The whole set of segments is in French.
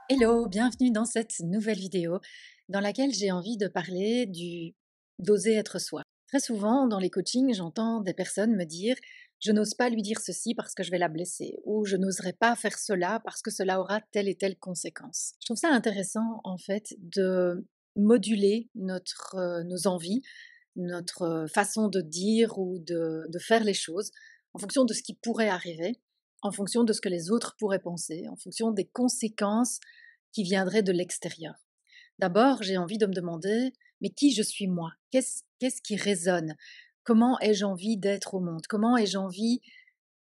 Hello, bienvenue dans cette nouvelle vidéo dans laquelle j'ai envie de parler d'oser être soi. Très souvent, dans les coachings, j'entends des personnes me dire je n'ose pas lui dire ceci parce que je vais la blesser ou je n'oserais pas faire cela parce que cela aura telle et telle conséquence. Je trouve ça intéressant en fait de moduler nos envies, notre façon de dire ou de faire les choses en fonction de ce qui pourrait arriver, en fonction de ce que les autres pourraient penser, en fonction des conséquences qui viendraient de l'extérieur. D'abord, j'ai envie de me demander, mais qui je suis moi? Qu'est-ce qui résonne? Comment ai-je envie d'être au monde? Comment ai-je envie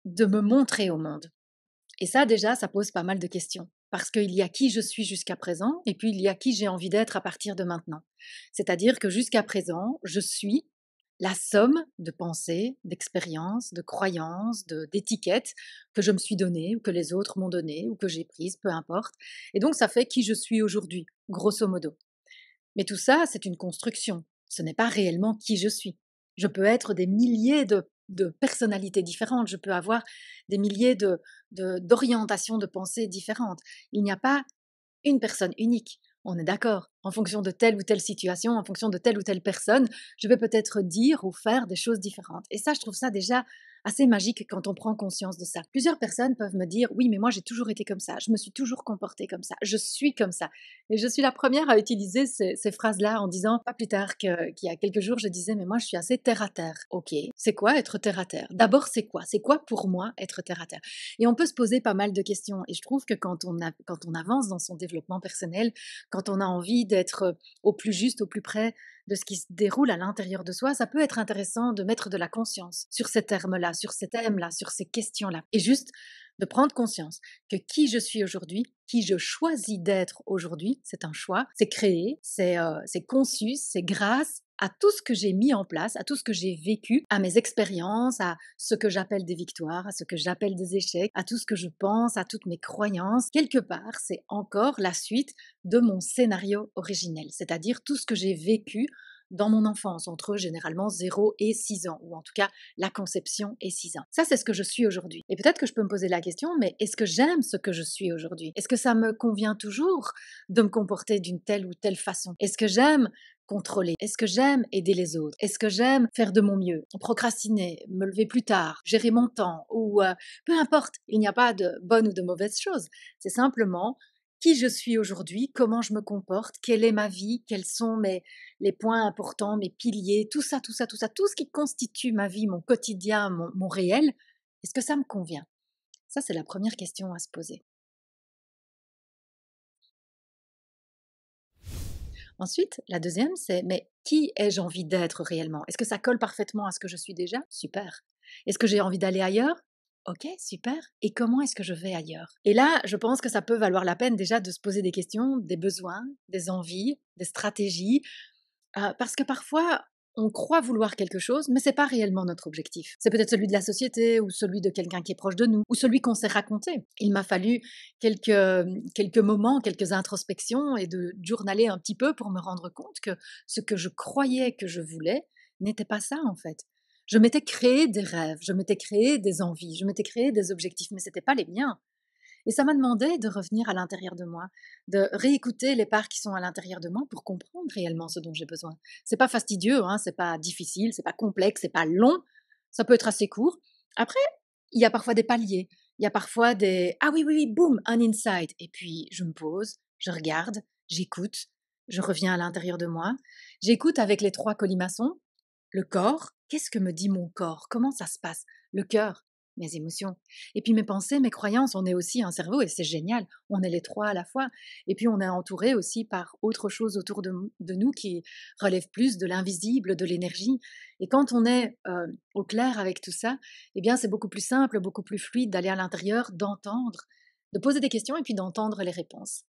de me montrer au monde? Et ça, déjà, ça pose pas mal de questions. Parce qu'il y a qui je suis jusqu'à présent, et puis il y a qui j'ai envie d'être à partir de maintenant. C'est-à-dire que jusqu'à présent, je suis la somme de pensées, d'expériences, de croyances, d'étiquettes que je me suis donnée, ou que les autres m'ont données, ou que j'ai prises, peu importe. Et donc, ça fait qui je suis aujourd'hui, grosso modo. Mais tout ça, c'est une construction. Ce n'est pas réellement qui je suis. Je peux être des milliers de personnalités différentes. Je peux avoir des milliers d'orientations de pensée différentes. Il n'y a pas une personne unique. On est d'accord. En fonction de telle ou telle situation, en fonction de telle ou telle personne, je vais peut-être dire ou faire des choses différentes. Et ça, je trouve ça déjà assez magique quand on prend conscience de ça. Plusieurs personnes peuvent me dire, oui, mais moi j'ai toujours été comme ça, je me suis toujours comportée comme ça, je suis comme ça. Et je suis la première à utiliser ces phrases-là en disant, pas plus tard qu'il y a quelques jours, je disais, mais moi je suis assez terre à terre. Ok, c'est quoi être terre à terre? D'abord, c'est quoi? C'est quoi pour moi être terre à terre? Et on peut se poser pas mal de questions. Et je trouve que quand on avance dans son développement personnel, quand on a envie d'être au plus juste, au plus près de ce qui se déroule à l'intérieur de soi, ça peut être intéressant de mettre de la conscience sur ces termes-là, sur ces thèmes-là, sur ces questions-là. Et juste de prendre conscience que qui je suis aujourd'hui, qui je choisis d'être aujourd'hui, c'est un choix, c'est créé, c'est conçu, c'est grâce à tout ce que j'ai mis en place, à tout ce que j'ai vécu, à mes expériences, à ce que j'appelle des victoires, à ce que j'appelle des échecs, à tout ce que je pense, à toutes mes croyances. Quelque part, c'est encore la suite de mon scénario originel, c'est-à-dire tout ce que j'ai vécu dans mon enfance, entre généralement 0 et 6 ans, ou en tout cas la conception et 6 ans. Ça, c'est ce que je suis aujourd'hui. Et peut-être que je peux me poser la question, mais est-ce que j'aime ce que je suis aujourd'hui? Est-ce que ça me convient toujours de me comporter d'une telle ou telle façon? Est-ce que j'aime contrôler? Est-ce que j'aime aider les autres? Est-ce que j'aime faire de mon mieux? Procrastiner, me lever plus tard, gérer mon temps, ou peu importe, il n'y a pas de bonne ou de mauvaise chose. C'est simplement qui je suis aujourd'hui, comment je me comporte, quelle est ma vie, quels sont les points importants, mes piliers, tout ça, tout ça, tout ça, tout ce qui constitue ma vie, mon quotidien, mon réel, est-ce que ça me convient? Ça, c'est la première question à se poser. Ensuite, la deuxième, c'est mais qui ai-je envie d'être réellement? Est-ce que ça colle parfaitement à ce que je suis déjà? Super. Est-ce que j'ai envie d'aller ailleurs? Ok, super. Et comment est-ce que je vais ailleurs? Et là, je pense que ça peut valoir la peine déjà de se poser des questions, des besoins, des envies, des stratégies, parce que parfois, on croit vouloir quelque chose, mais c'est pas réellement notre objectif. C'est peut-être celui de la société ou celui de quelqu'un qui est proche de nous ou celui qu'on s'est raconté. Il m'a fallu quelques moments, quelques introspections et de journaler un petit peu pour me rendre compte que ce que je croyais que je voulais n'était pas ça en fait. Je m'étais créé des rêves, je m'étais créé des envies, je m'étais créé des objectifs, mais c'était pas les miens. Et ça m'a demandé de revenir à l'intérieur de moi, de réécouter les parts qui sont à l'intérieur de moi pour comprendre réellement ce dont j'ai besoin. C'est pas fastidieux, hein, c'est pas difficile, c'est pas complexe, c'est pas long. Ça peut être assez court. Après, il y a parfois des paliers. Il y a parfois des ah oui oui oui boum un insight. Et puis je me pose, je regarde, j'écoute, je reviens à l'intérieur de moi. J'écoute avec les trois colimaçons. Le corps, qu'est-ce que me dit mon corps? Comment ça se passe? Le cœur, mes émotions. Et puis mes pensées, mes croyances, on est aussi un cerveau et c'est génial. On est les trois à la fois. Et puis on est entouré aussi par autre chose autour de nous qui relève plus de l'invisible, de l'énergie. Et quand on est au clair avec tout ça, eh bien c'est beaucoup plus simple, beaucoup plus fluide d'aller à l'intérieur, d'entendre, de poser des questions et puis d'entendre les réponses.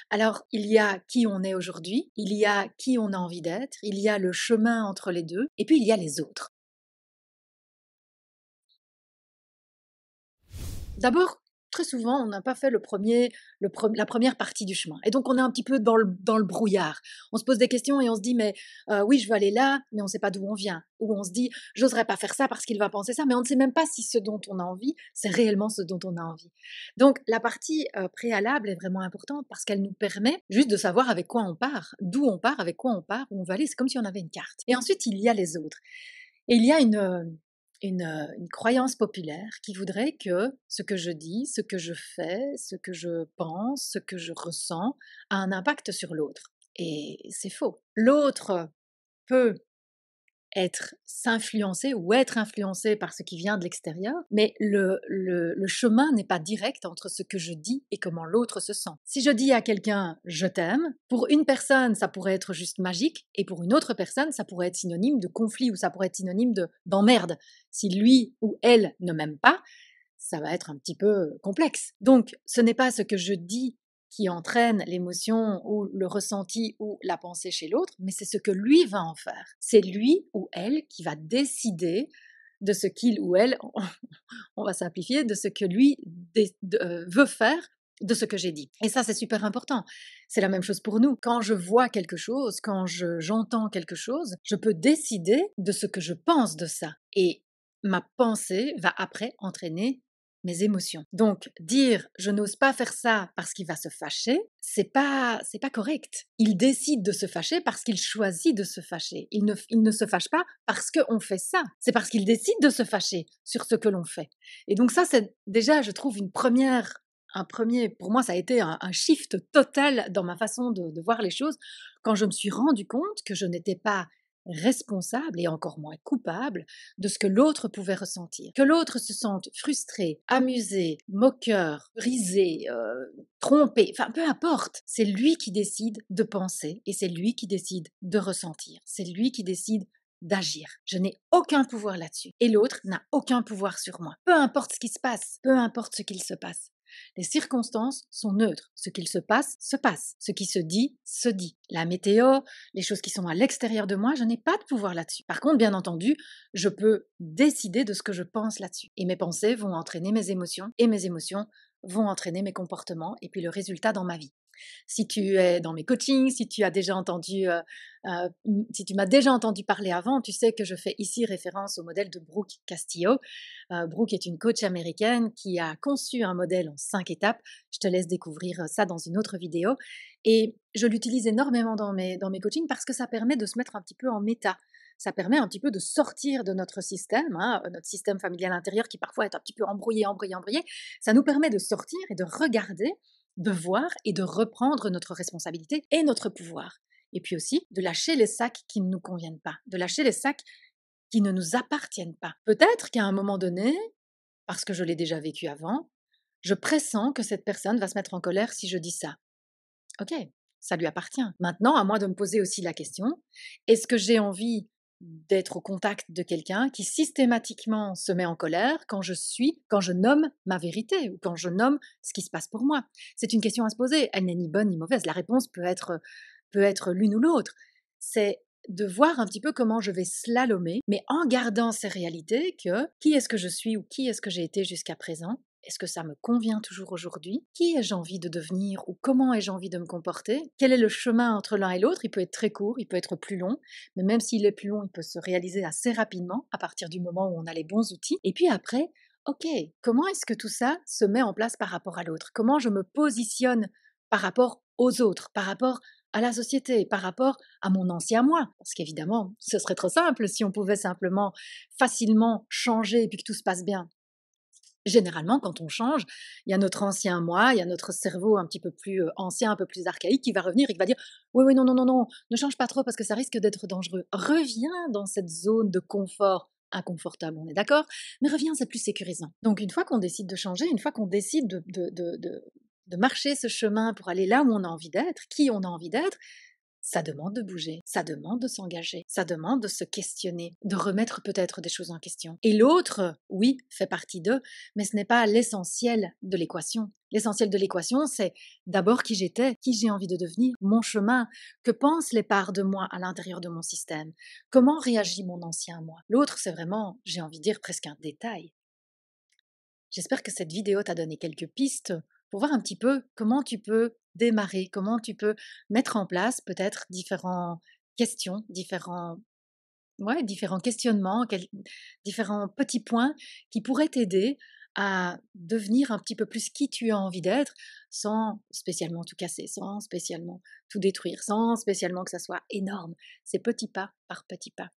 Alors, il y a qui on est aujourd'hui, il y a qui on a envie d'être, il y a le chemin entre les deux, et puis il y a les autres. D'abord, très souvent, on n'a pas fait la première partie du chemin. Et donc, on est un petit peu dans le brouillard. On se pose des questions et on se dit, mais oui, je veux aller là, mais on ne sait pas d'où on vient. Ou on se dit, j'oserais pas faire ça parce qu'il va penser ça, mais on ne sait même pas si ce dont on a envie, c'est réellement ce dont on a envie. Donc, la partie préalable est vraiment importante parce qu'elle nous permet juste de savoir avec quoi on part, d'où on part, avec quoi on part, où on va aller. C'est comme si on avait une carte. Et ensuite, il y a les autres. Et il y a une croyance populaire qui voudrait que ce que je dis, ce que je fais, ce que je pense, ce que je ressens a un impact sur l'autre. Et c'est faux. L'autre peut s'influencer ou être influencé par ce qui vient de l'extérieur, mais le chemin n'est pas direct entre ce que je dis et comment l'autre se sent. Si je dis à quelqu'un je t'aime, pour une personne ça pourrait être juste magique et pour une autre personne ça pourrait être synonyme de conflit ou ça pourrait être synonyme d'emmerde. Si lui ou elle ne m'aime pas, ça va être un petit peu complexe. Donc ce n'est pas ce que je dis qui entraîne l'émotion ou le ressenti ou la pensée chez l'autre, mais c'est ce que lui va en faire. C'est lui ou elle qui va décider de ce qu'il ou elle, on va simplifier, de ce que lui veut faire de ce que j'ai dit. Et ça, c'est super important. C'est la même chose pour nous. Quand je vois quelque chose, quand j'entends quelque chose, je peux décider de ce que je pense de ça. Et ma pensée va après entraîner mes émotions. Donc dire je n'ose pas faire ça parce qu'il va se fâcher, c'est pas correct. Il décide de se fâcher parce qu'il choisit de se fâcher. Il ne se fâche pas parce qu'on fait ça. C'est parce qu'il décide de se fâcher sur ce que l'on fait. Et donc ça, c'est déjà, je trouve, un premier, pour moi, ça a été un shift total dans ma façon de voir les choses quand je me suis rendu compte que je n'étais pas responsable et encore moins coupable de ce que l'autre pouvait ressentir. Que l'autre se sente frustré, amusé, moqueur, brisé, trompé, enfin peu importe, c'est lui qui décide de penser et c'est lui qui décide de ressentir. C'est lui qui décide d'agir. Je n'ai aucun pouvoir là-dessus. Et l'autre n'a aucun pouvoir sur moi. Peu importe ce qui se passe, peu importe ce qu'il se passe. Les circonstances sont neutres. Ce qu'il se passe, se passe. Ce qui se dit, se dit. La météo, les choses qui sont à l'extérieur de moi, je n'ai pas de pouvoir là-dessus. Par contre, bien entendu, je peux décider de ce que je pense là-dessus. Et mes pensées vont entraîner mes émotions, et mes émotions vont entraîner mes comportements, et puis le résultat dans ma vie. Si tu es dans mes coachings, si tu m'as déjà entendu parler avant, tu sais que je fais ici référence au modèle de Brooke Castillo. Brooke est une coach américaine qui a conçu un modèle en 5 étapes. Je te laisse découvrir ça dans une autre vidéo. Et je l'utilise énormément dans mes coachings parce que ça permet de se mettre un petit peu en méta. Ça permet un petit peu de sortir de notre système, notre système familial intérieur qui parfois est un petit peu embrouillé. Ça nous permet de sortir et de regarder, de voir et de reprendre notre responsabilité et notre pouvoir. Et puis aussi de lâcher les sacs qui ne nous conviennent pas, de lâcher les sacs qui ne nous appartiennent pas. Peut-être qu'à un moment donné, parce que je l'ai déjà vécu avant, je pressens que cette personne va se mettre en colère si je dis ça. Ok, ça lui appartient. Maintenant, à moi de me poser aussi la question, est-ce que j'ai envie d'être au contact de quelqu'un qui systématiquement se met en colère quand je nomme ma vérité ou quand je nomme ce qui se passe pour moi? C'est une question à se poser. Elle n'est ni bonne ni mauvaise. La réponse peut être l'une ou l'autre. C'est de voir un petit peu comment je vais slalomer, mais en gardant ces réalités que qui est-ce que je suis ou qui est-ce que j'ai été jusqu'à présent? Est-ce que ça me convient toujours aujourd'hui? Qui ai-je envie de devenir ou comment ai-je envie de me comporter? Quel est le chemin entre l'un et l'autre? Il peut être très court, il peut être plus long, mais même s'il est plus long, il peut se réaliser assez rapidement à partir du moment où on a les bons outils. Et puis après, ok, comment est-ce que tout ça se met en place par rapport à l'autre? Comment je me positionne par rapport aux autres, par rapport à la société, par rapport à mon ancien moi? Parce qu'évidemment, ce serait trop simple si on pouvait simplement facilement changer et puis que tout se passe bien. Généralement, quand on change, il y a notre ancien moi, il y a notre cerveau un petit peu plus ancien, un peu plus archaïque qui va revenir et qui va dire oui, oui, non, non, non, non, ne change pas trop parce que ça risque d'être dangereux. Reviens dans cette zone de confort inconfortable, on est d'accord, mais reviens, c'est plus sécurisant. Donc, une fois qu'on décide de changer, une fois qu'on décide de marcher ce chemin pour aller là où on a envie d'être, qui on a envie d'être, ça demande de bouger, ça demande de s'engager, ça demande de se questionner, de remettre peut-être des choses en question. Et l'autre, oui, fait partie d'eux, mais ce n'est pas l'essentiel de l'équation. L'essentiel de l'équation, c'est d'abord qui j'étais, qui j'ai envie de devenir, mon chemin, que pensent les parts de moi à l'intérieur de mon système, comment réagit mon ancien moi. L'autre, c'est vraiment, j'ai envie de dire, presque un détail. J'espère que cette vidéo t'a donné quelques pistes pour voir un petit peu comment tu peux démarrer, comment tu peux mettre en place peut-être différentes questions, différents questionnements, différents petits points qui pourraient t'aider à devenir un petit peu plus qui tu as envie d'être, sans spécialement tout casser, sans spécialement tout détruire, sans spécialement que ça soit énorme. C'est petit pas par petit pas.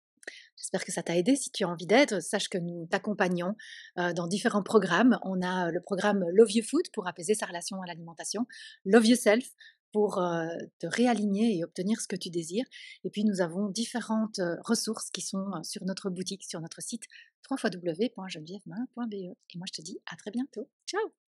J'espère que ça t'a aidé. Si tu as envie d'aide, sache que nous t'accompagnons dans différents programmes. On a le programme Love You Food pour apaiser sa relation à l'alimentation, Love Yourself pour te réaligner et obtenir ce que tu désires. Et puis nous avons différentes ressources qui sont sur notre boutique, sur notre site www.genevièvemain.be. Et moi je te dis à très bientôt. Ciao.